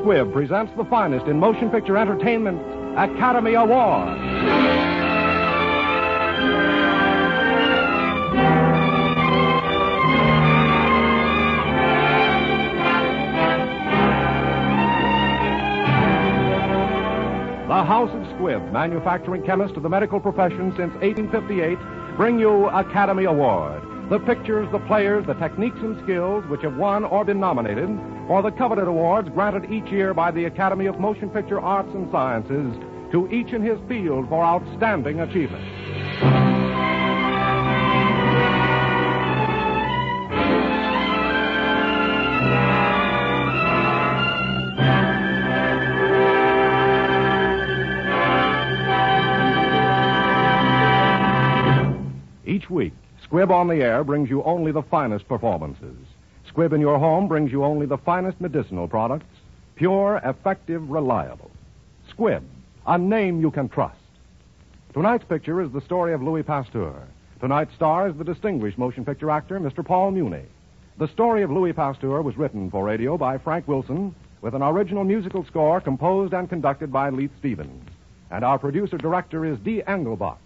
Squibb presents the finest in motion picture entertainment, Academy Award. The House of Squibb, manufacturing chemist of the medical profession since 1858, bring you Academy Award. The pictures, the players, the techniques and skills which have won or been nominated for the coveted awards granted each year by the Academy of Motion Picture Arts and Sciences to each in his field for outstanding achievement. Each week, Squibb on the Air brings you only the finest performances. Squibb in your home brings you only the finest medicinal products, pure, effective, reliable. Squibb, a name you can trust. Tonight's picture is the story of Louis Pasteur. Tonight's star is the distinguished motion picture actor, Mr. Paul Muni. The story of Louis Pasteur was written for radio by Frank Wilson with an original musical score composed and conducted by Leith Stevens. And our producer-director is D. Engelbach.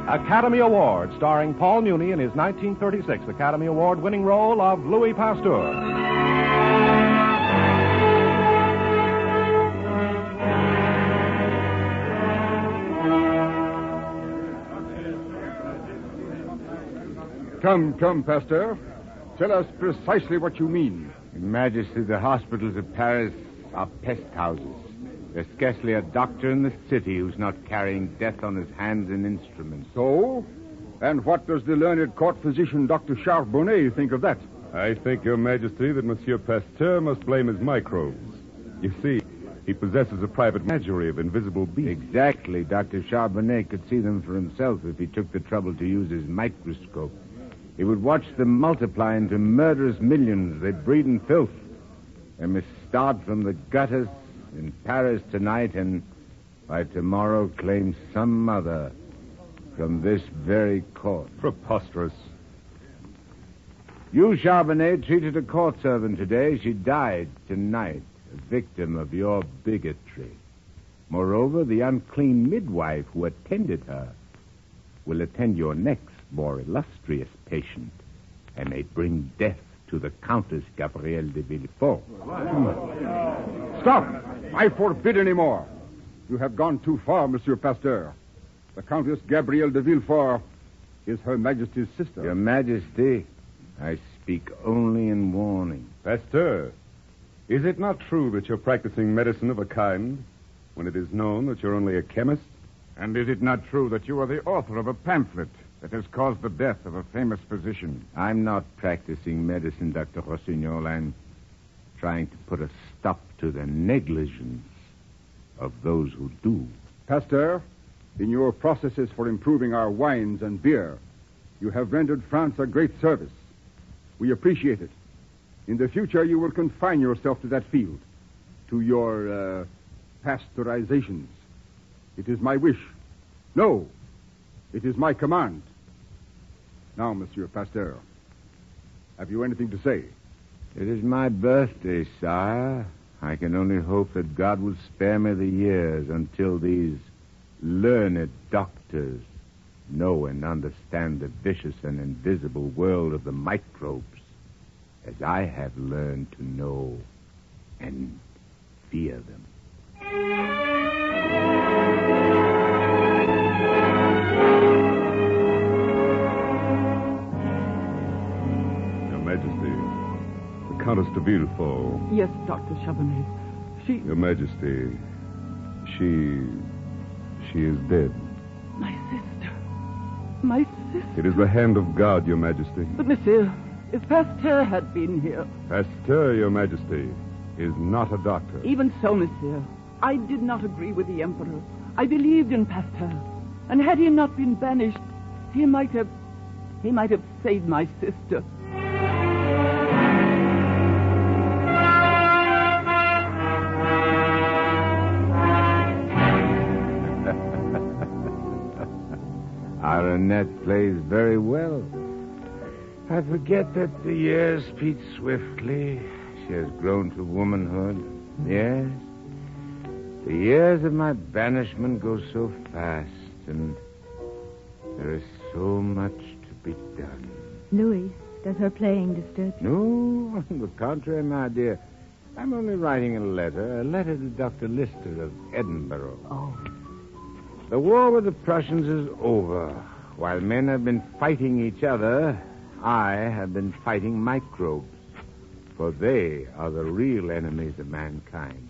Academy Award, starring Paul Muni in his 1936 Academy Award-winning role of Louis Pasteur. Come, Pasteur. Tell us precisely what you mean. Your Majesty, the hospitals of Paris are pest houses. There's scarcely a doctor in the city who's not carrying death on his hands and instruments. So? And what does the learned court physician, Dr. Charbonnet, think of that? I think, Your Majesty, that Monsieur Pasteur must blame his microbes. You see, he possesses a private menagerie of invisible beasts. Exactly. Dr. Charbonnet could see them for himself if he took the trouble to use his microscope. He would watch them multiply into murderous millions. They breed in filth. They must start from the gutters in Paris tonight and by tomorrow claim some mother from this very court. Preposterous. You, Charbonnet, treated a court servant today. She died tonight, a victim of your bigotry. Moreover, the unclean midwife who attended her will attend your next more illustrious patient and may bring death to the Countess Gabrielle de Villefort. Stop! I forbid any more. You have gone too far, Monsieur Pasteur. The Countess Gabrielle de Villefort is Her Majesty's sister. Your Majesty, I speak only in warning. Pasteur, is it not true that you're practicing medicine of a kind when it is known that you're only a chemist? And is it not true that you are the author of a pamphlet that has caused the death of a famous physician? I'm not practicing medicine, Dr. Rossignol. I'm trying to put a stop to the negligence of those who do. Pasteur, in your processes for improving our wines and beer, you have rendered France a great service. We appreciate it. In the future, you will confine yourself to that field, to your pasteurizations. It is my wish. No, it is my command. Now, Monsieur Pasteur, have you anything to say? It is my birthday, sire. I can only hope that God will spare me the years until these learned doctors know and understand the vicious and invisible world of the microbes as I have learned to know and fear them. Your Majesty, the Countess de Villefort. Yes, Dr. Charbonnet. Your Majesty, she is dead. My sister. My sister. It is the hand of God, Your Majesty. But, monsieur, if Pasteur had been here... Pasteur, Your Majesty, is not a doctor. Even so, monsieur, I did not agree with the Emperor. I believed in Pasteur. And had he not been banished, he might have saved my sister. Baronette plays very well. I forget that the years speed swiftly. She has grown to womanhood. Yes. The years of my banishment go so fast, and there is so much to be done. Louis, does her playing disturb you? No, on the contrary, my dear. I'm only writing a letter to Dr. Lister of Edinburgh. Oh. The war with the Prussians is over. While men have been fighting each other, I have been fighting microbes. For they are the real enemies of mankind.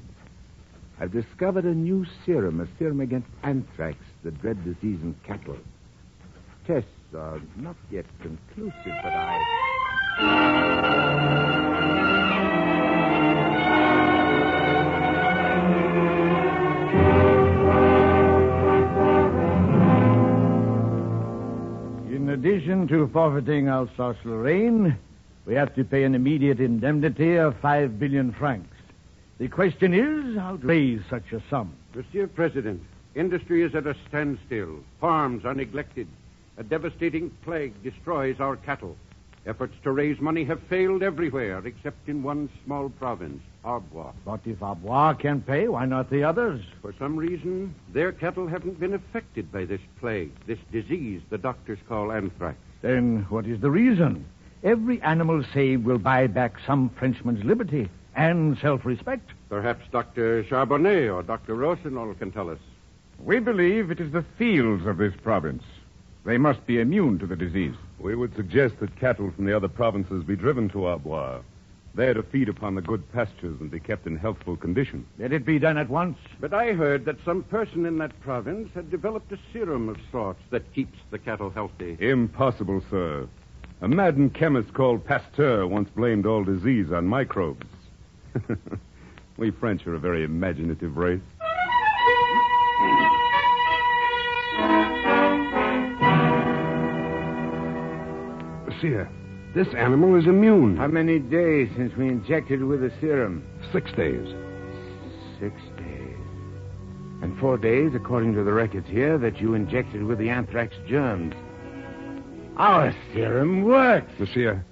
I've discovered a new serum, a serum against anthrax, the dread disease in cattle. Tests are not yet conclusive, but In addition to forfeiting Alsace-Lorraine, we have to pay an immediate indemnity of 5 billion francs. The question is how to raise such a sum. Monsieur President, industry is at a standstill. Farms are neglected. A devastating plague destroys our cattle. Efforts to raise money have failed everywhere except in one small province, Arbois. But if Arbois can pay, why not the others? For some reason, their cattle haven't been affected by this plague, this disease the doctors call anthrax. Then what is the reason? Every animal saved will buy back some Frenchman's liberty and self-respect. Perhaps Dr. Charbonnet or Dr. Rossignol can tell us. We believe it is the fields of this province. They must be immune to the disease. We would suggest that cattle from the other provinces be driven to Arbois, there to feed upon the good pastures and be kept in healthful condition. Let it be done at once. But I heard that some person in that province had developed a serum of sorts that keeps the cattle healthy. Impossible, sir. A maddened chemist called Pasteur once blamed all disease on microbes. We French are a very imaginative race. Monsieur, this animal is immune. how many days since we injected with the serum? 6 days. 6 days. And 4 days, according to the records here, that you injected with the anthrax germs. Our serum works. Monsieur,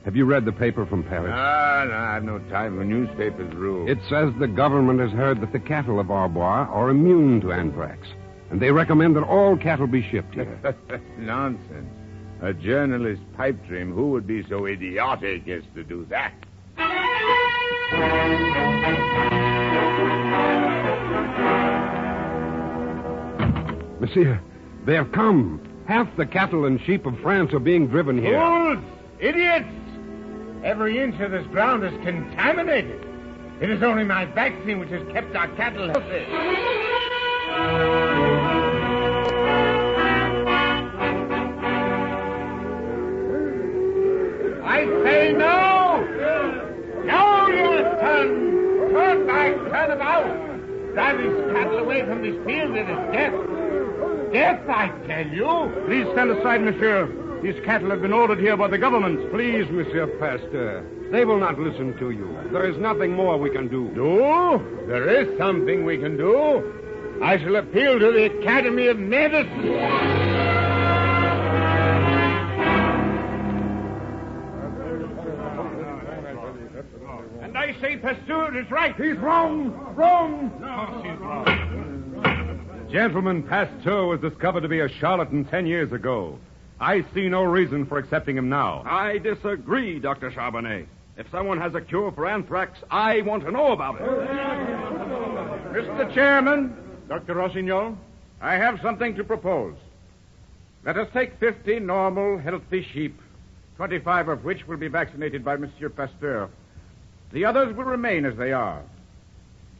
have you read the paper from Paris? No, I have no time for newspapers, Rule. It says the government has heard that the cattle of Arbois are immune to anthrax, and they recommend that all cattle be shipped here. Nonsense. A journalist's pipe dream. Who would be so idiotic as to do that? Monsieur, they have come. Half the cattle and sheep of France are being driven here. Fools! Idiots! Every inch of this ground is contaminated. It is only my vaccine which has kept our cattle healthy. I say no! No, you son! Turn back, turn about! Drive these cattle away from this field. It is death. Death, I tell you! Please stand aside, monsieur. These cattle have been ordered here by the government. Please, Monsieur Pasteur. They will not listen to you. There is nothing more we can do. Do? There is something we can do. I shall appeal to the Academy of Medicine. And I say Pasteur is right. He's wrong! Wrong! No, he's wrong. Gentleman, Pasteur was discovered to be a charlatan 10 years ago. I see no reason for accepting him now. I disagree, Dr. Charbonnet. If someone has a cure for anthrax, I want to know about it. Mr. Chairman, Dr. Rossignol, I have something to propose. Let us take 50 normal, healthy sheep, 25 of which will be vaccinated by Monsieur Pasteur. The others will remain as they are.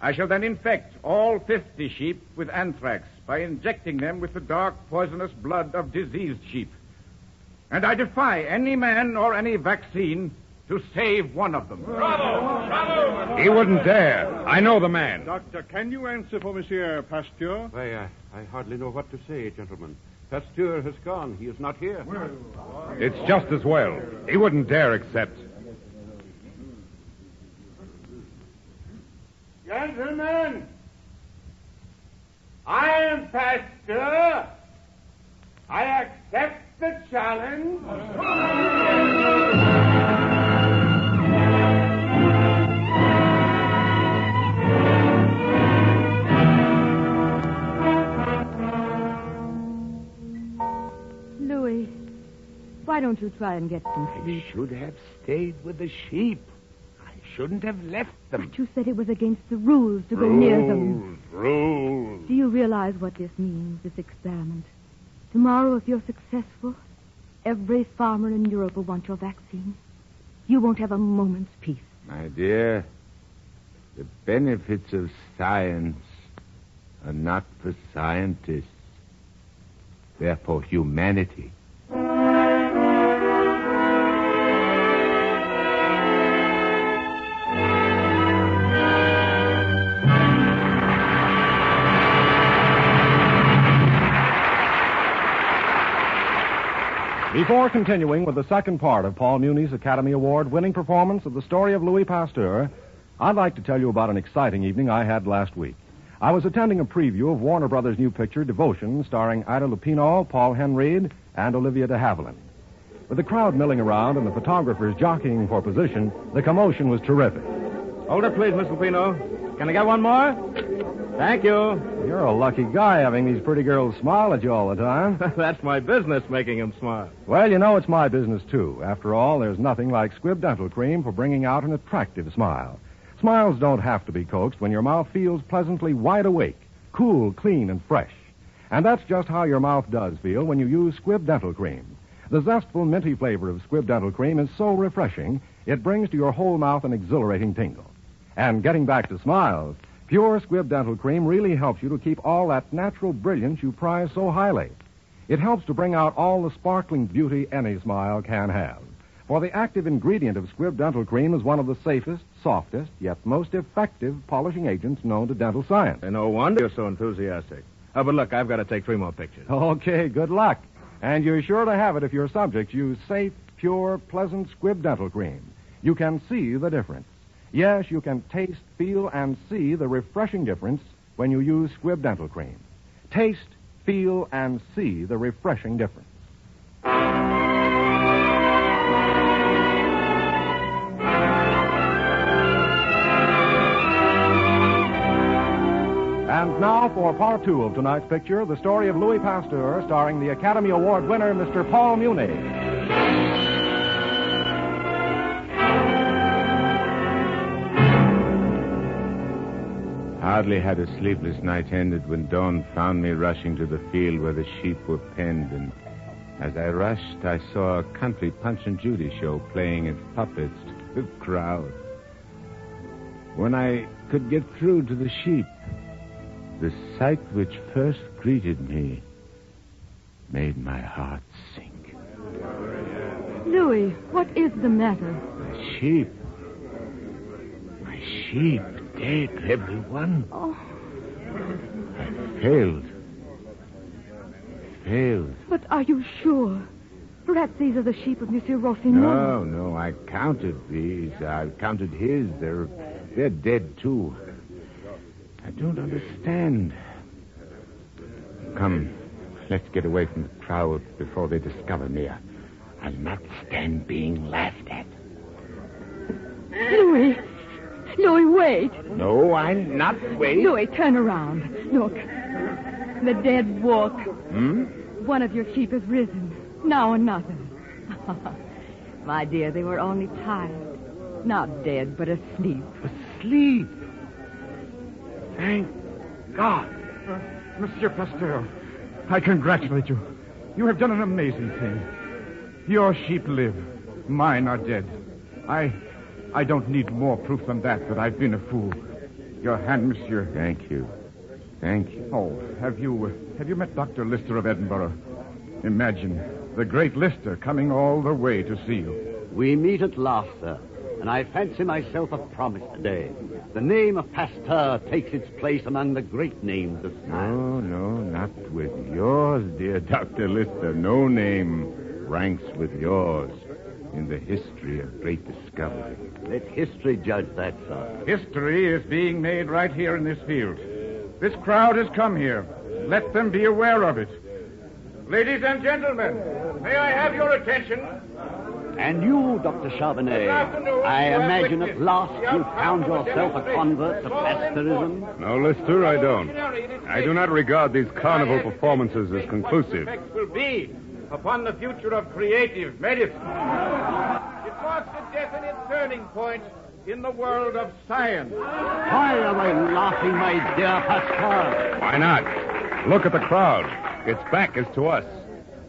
I shall then infect all 50 sheep with anthrax by injecting them with the dark, poisonous blood of diseased sheep. And I defy any man or any vaccine to save one of them. Bravo! Bravo! He wouldn't dare. I know the man. Doctor, can you answer for Monsieur Pasteur? Why, I hardly know what to say, gentlemen. Pasteur has gone. He is not here. It's just as well. He wouldn't dare accept. Gentlemen, I am Pasteur. I accept challenge? Louis, why don't you try and get some sleep? I should have stayed with the sheep. I shouldn't have left them. But you said it was against the rules to go near them. Rules. Do you realize what this means, this experiment? Tomorrow, if you're successful, every farmer in Europe will want your vaccine. You won't have a moment's peace. My dear, the benefits of science are not for scientists. They're for humanity. Before continuing with the second part of Paul Muni's Academy Award-winning performance of the story of Louis Pasteur, I'd like to tell you about an exciting evening I had last week. I was attending a preview of Warner Brothers' new picture, Devotion, starring Ida Lupino, Paul Henreid, and Olivia de Havilland. With the crowd milling around and the photographers jockeying for position, the commotion was terrific. Hold it, please, Miss Lupino. Can I get one more? Thank you. You're a lucky guy having these pretty girls smile at you all the time. That's my business, making them smile. Well, you know, it's my business, too. After all, there's nothing like Squibb Dental Cream for bringing out an attractive smile. Smiles don't have to be coaxed when your mouth feels pleasantly wide awake, cool, clean, and fresh. And that's just how your mouth does feel when you use Squibb Dental Cream. The zestful, minty flavor of Squibb Dental Cream is so refreshing, it brings to your whole mouth an exhilarating tingle. And getting back to smiles, pure Squibb Dental Cream really helps you to keep all that natural brilliance you prize so highly. It helps to bring out all the sparkling beauty any smile can have. For the active ingredient of Squibb Dental Cream is one of the safest, softest, yet most effective polishing agents known to dental science. And no wonder you're so enthusiastic. Oh, but look, I've got to take 3 more pictures. Okay, good luck. And you're sure to have it if your subjects use safe, pure, pleasant Squibb Dental Cream. You can see the difference. Yes, you can taste, feel, and see the refreshing difference when you use Squibb Dental Cream. Taste, feel, and see the refreshing difference. And now for part 2 of tonight's picture, the story of Louis Pasteur, starring the Academy Award winner, Mr. Paul Muni. Hardly had a sleepless night ended when dawn found me rushing to the field where the sheep were penned, and as I rushed, I saw a country Punch and Judy show playing its puppets to the crowd. When I could get through to the sheep, the sight which first greeted me made my heart sink. Louis, what is the matter? My sheep, dead, every one. Oh. I failed. But are you sure? Perhaps these are the sheep of Monsieur Rossignol. No, I counted these. I counted his. They're dead, too. I don't understand. Come, let's get away from the crowd before they discover me. I'll not stand being laughed at. Louis, wait. No, I'll not wait. Louis, turn around. Look. The dead walk. One of your sheep has risen. Now another. My dear, they were only tired. Not dead, but asleep. Asleep? Thank God. Monsieur Pasteur, I congratulate you. You have done an amazing thing. Your sheep live. Mine are dead. I don't need more proof than that I've been a fool. Your hand, monsieur. Thank you. Oh, have you met Dr. Lister of Edinburgh? Imagine, the great Lister coming all the way to see you. We meet at last, sir, and I fancy myself a promise today. The name of Pasteur takes its place among the great names of science. No, not with yours, dear Dr. Lister. No name ranks with yours in the history of great discovery. Let history judge that, sir. History is being made right here in this field. This crowd has come here. Let them be aware of it. Ladies and gentlemen, may I have your attention? And you, Dr. Charbonnet, I imagine at last you've found yourself a convert to Pasteurism? No, Lister, I don't. I do not regard these carnival performances as conclusive. What the effects will be upon the future of creative medicine. It marks a definite turning point in the world of science. Why are they laughing, my dear Pasteur? Why not? Look at the crowd. Its back is to us.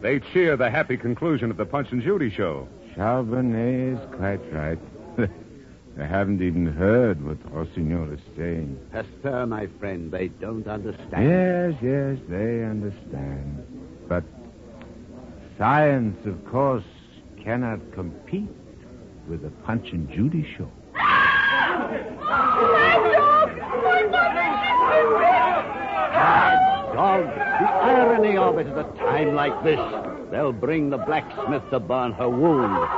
They cheer the happy conclusion of the Punch and Judy show. Charbonnet is quite right. They haven't even heard what Rossignol is saying. Pasteur, my friend, they don't understand. Yes, they understand. But science, of course, cannot compete with the Punch and Judy show. Dog, the irony of it at a time like this. They'll bring the blacksmith to burn her wound.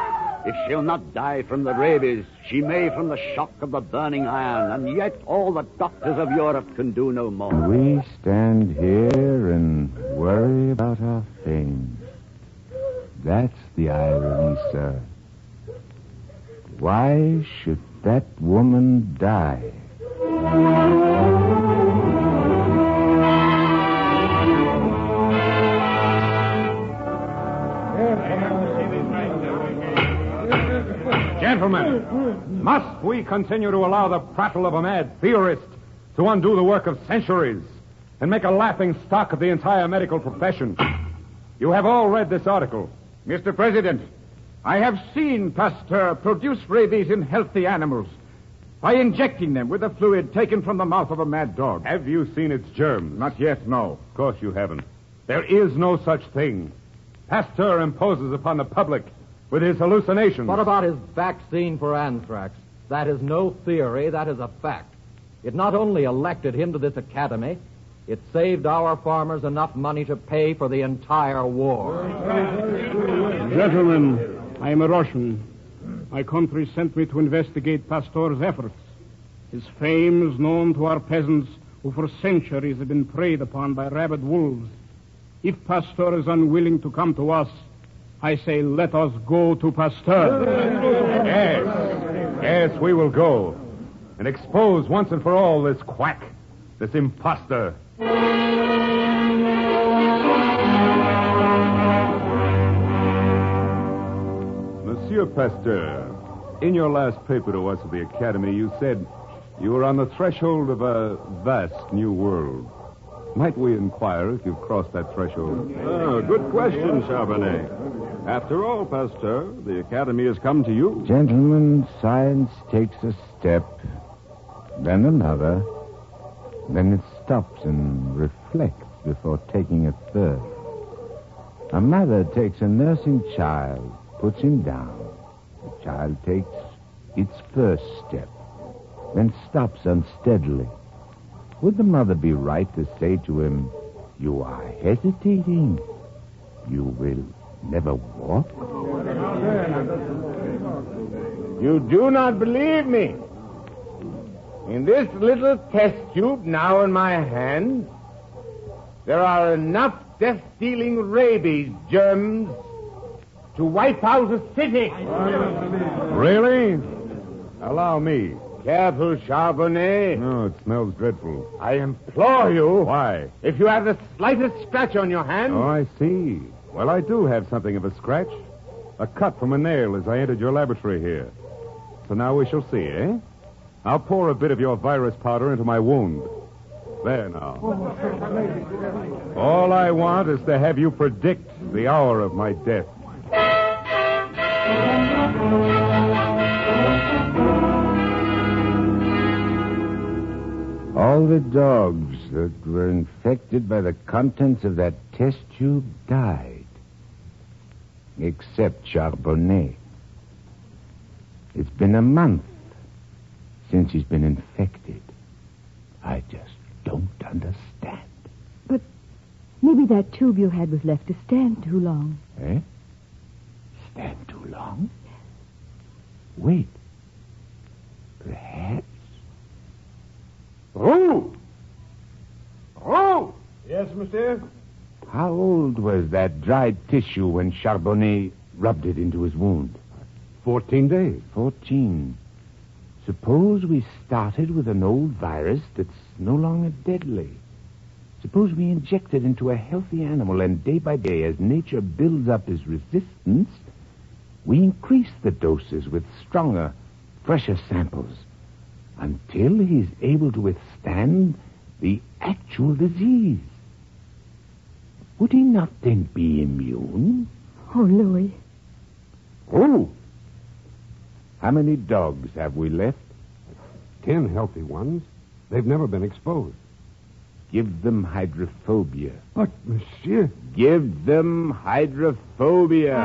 If she'll not die from the rabies, she may from the shock of the burning iron, and yet all the doctors of Europe can do no more. We stand here and worry about our fame. That's the irony, sir. Why should that woman die? Gentlemen, must we continue to allow the prattle of a mad theorist to undo the work of centuries and make a laughing stock of the entire medical profession? You have all read this article. Mr. President, I have seen Pasteur produce rabies in healthy animals by injecting them with a fluid taken from the mouth of a mad dog. Have you seen its germs? Not yet, no. Of course you haven't. There is no such thing. Pasteur imposes upon the public with his hallucinations. What about his vaccine for anthrax? That is no theory, that is a fact. It not only elected him to this academy, it saved our farmers enough money to pay for the entire war. Gentlemen, I am a Russian. My country sent me to investigate Pasteur's efforts. His fame is known to our peasants who for centuries have been preyed upon by rabid wolves. If Pasteur is unwilling to come to us, I say let us go to Pasteur. Yes, we will go and expose once and for all this quack, this impostor. Monsieur Pasteur, in your last paper to us at the Academy, you said you were on the threshold of a vast new world. Might we inquire if you've crossed that threshold? Good question, Charbonnet. After all, Pasteur, the Academy has come to you. Gentlemen, science takes a step, then another, then it stops and reflects before taking a third. A mother takes a nursing child, puts him down. The child takes its first step, then stops unsteadily. Would the mother be right to say to him, "You are hesitating. You will never walk"? You do not believe me. In this little test tube now in my hand, there are enough death-dealing rabies germs to wipe out a city. Really? Allow me. Careful, Charbonnet. No, it smells dreadful. I implore you. Why? If you have the slightest scratch on your hand. Oh, I see. Well, I do have something of a scratch. A cut from a nail as I entered your laboratory here. So now we shall see, eh? I'll pour a bit of your virus powder into my wound. There now. All I want is to have you predict the hour of my death. All the dogs that were infected by the contents of that test tube died. Except Charbonnet. It's been a month since he's been infected. I just don't understand. But maybe that tube you had was left to stand too long. Eh? Stand too long? Wait. Perhaps. Who? Yes, monsieur? How old was that dried tissue when Charbonnet rubbed it into his wound? 14 days. 14. Suppose we started with an old virus that's no longer deadly. Suppose we inject it into a healthy animal, and day by day, as nature builds up his resistance, we increase the doses with stronger, fresher samples until he's able to withstand the actual disease. Would he not then be immune? Oh, Louis. Oh! How many dogs have we left? 10 healthy ones. They've never been exposed. Give them hydrophobia. But, monsieur... Give them hydrophobia.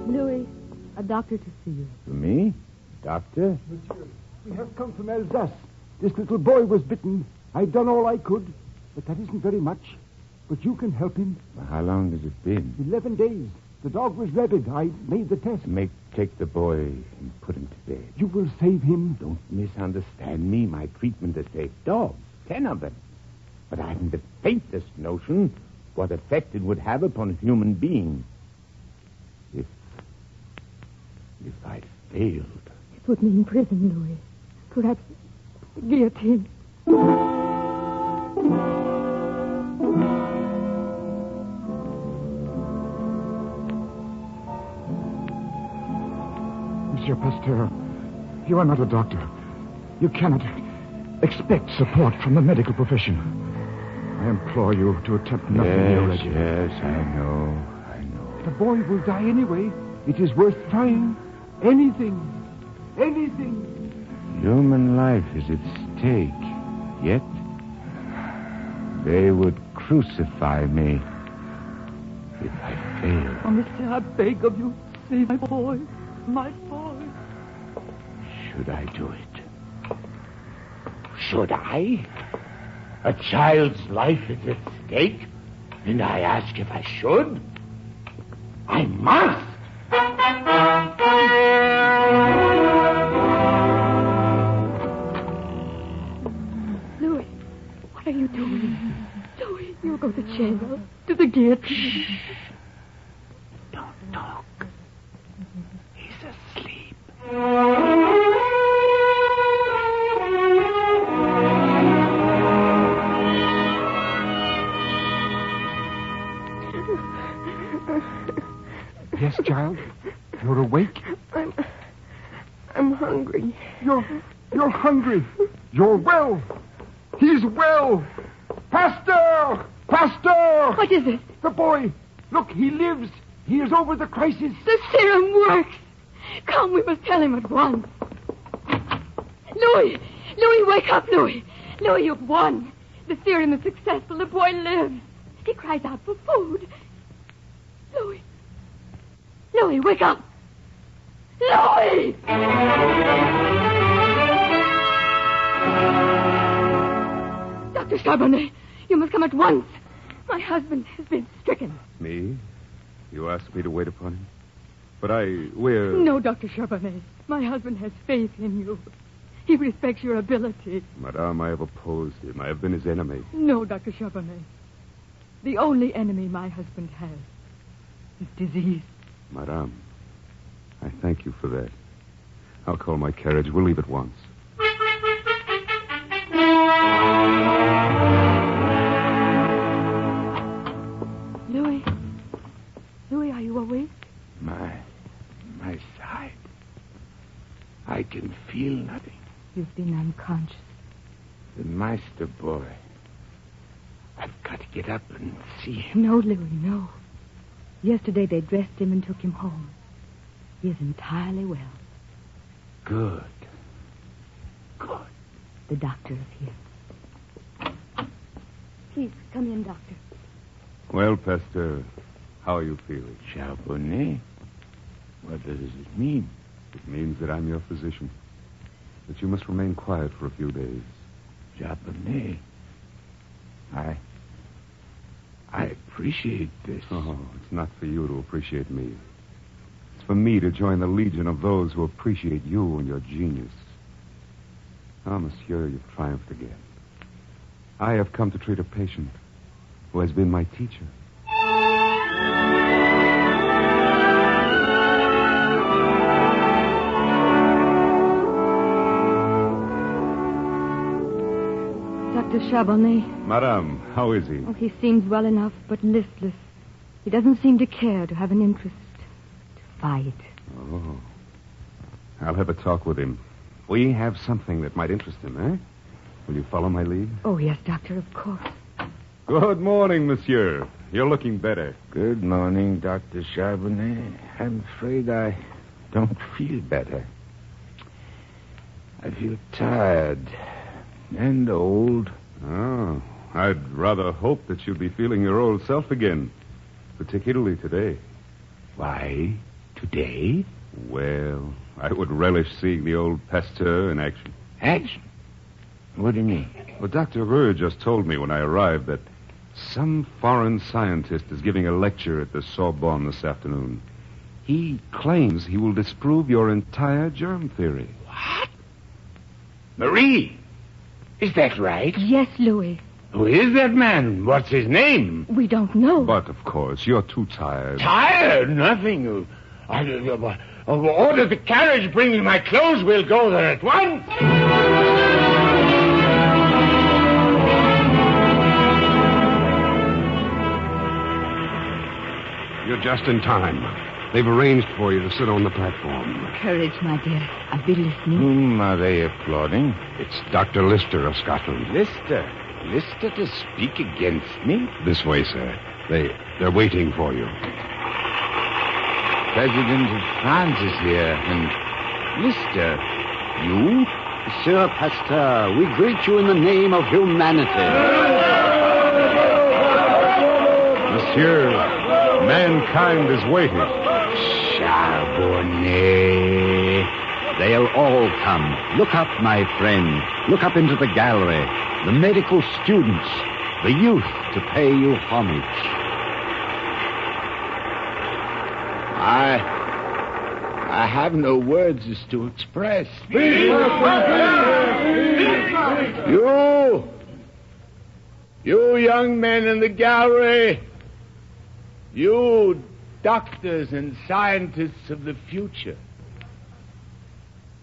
Louis, a doctor to see you. For me? Doctor? Monsieur, we have come from Alsace. This little boy was bitten. I've done all I could, but that isn't very much. But you can help him. Well, how long has it been? 11 days. The dog was rabid. I made the test. Take the boy and put him to bed. You will save him. Don't misunderstand me. My treatment has saved dogs. 10 of them. But I haven't the faintest notion what effect it would have upon a human being. If I failed. It put me in prison, Louis. Perhaps the guillotine. Monsieur Pasteur, you are not a doctor. You cannot expect support from the medical profession. I implore you to attempt nothing irregular. Yes, I know. The boy will die anyway. It is worth trying. Anything. Human life is at stake. Yet, they would crucify me if I failed. Oh, monsieur, I beg of you, save my boy. My boy. Should I do it? Should I? A child's life is at stake, and I ask if I should? I must! Louis, what are you doing? Louis, you'll go to jail. To the guillotine. Don't talk. He's asleep. Yes, child? You're awake? I'm hungry. You're hungry. You're well. He's well. Pasteur! Pasteur! What is it? The boy. Look, he lives. He is over the crisis. The serum works. Come, we must tell him at once. Louis! Louis, wake up, Louis! Louis, you've won. The serum is successful. The boy lives. He cries out for food. Louis! Louis, wake up! Louis! Dr. Charbonnet, you must come at once. My husband has been stricken. Me? You asked me to wait upon him? But we're... No, Dr. Charbonnet. My husband has faith in you. He respects your ability. Madame, I have opposed him. I have been his enemy. No, Dr. Charbonnet. The only enemy my husband has is disease. Madame, I thank you for that. I'll call my carriage. We'll leave at once. Louis? Louis, are you awake? My side. I can feel nothing. You've been unconscious. The master boy. I've got to get up and see him. No, Louis, no. Yesterday they dressed him and took him home. He is entirely well. Good. The doctor is here. Please, come in, doctor. Well, Pasteur, how are you feeling? Charbonnet? What does it mean? It means that I'm your physician. That you must remain quiet for a few days. Charbonnet? I appreciate this. Oh, it's not for you to appreciate me. It's for me to join the legion of those who appreciate you and your genius. Ah, monsieur, you've triumphed again. I have come to treat a patient who has been my teacher. Dr. Charbonnet. Madame, how is he? Oh, he seems well enough, but listless. He doesn't seem to care, to have an interest, to fight. Oh. I'll have a talk with him. We have something that might interest him, eh? Will you follow my lead? Oh, yes, Doctor, of course. Good morning, monsieur. You're looking better. Good morning, Dr. Charbonnet. I'm afraid I don't feel better. I feel tired and old. Oh, I'd rather hope that you'd be feeling your old self again, particularly today. Why, today? Well, I would relish seeing the old Pasteur in action. Action? What do you mean? Well, Dr. Reux just told me when I arrived that some foreign scientist is giving a lecture at the Sorbonne this afternoon. He claims he will disprove your entire germ theory. What? Marie, is that right? Yes, Louis. Who is that man? What's his name? We don't know. But, of course, you're too tired. Tired? Nothing. Order the carriage bringing my clothes. We'll go there at once. You're just in time. They've arranged for you to sit on the platform. Courage, my dear. I'll be listening. Whom are they applauding? It's Dr. Lister of Scotland. Lister? Lister to speak against me? This way, sir. They're waiting for you. President of France is here, and Lister, you? Monsieur Pasteur, we greet you in the name of humanity. Monsieur, mankind is waiting. Charbonnet. They'll all come. Look up, my friend. Look up into the gallery. The medical students, the youth to pay you homage. I have no words as to express. You young men in the gallery, you doctors and scientists of the future,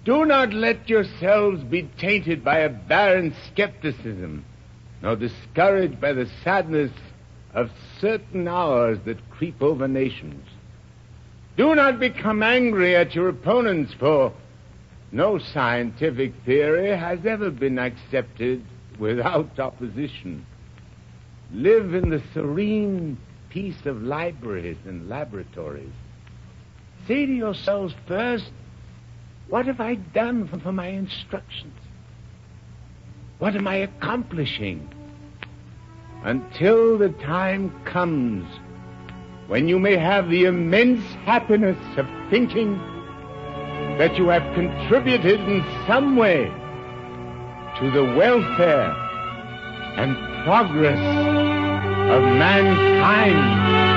do not let yourselves be tainted by a barren skepticism, nor discouraged by the sadness of certain hours that creep over nations. Do not become angry at your opponents, for no scientific theory has ever been accepted without opposition. Live in the serene peace of libraries and laboratories. Say to yourselves first, what have I done for my instructions? What am I accomplishing? Until the time comes when you may have the immense happiness of thinking that you have contributed in some way to the welfare and progress of mankind.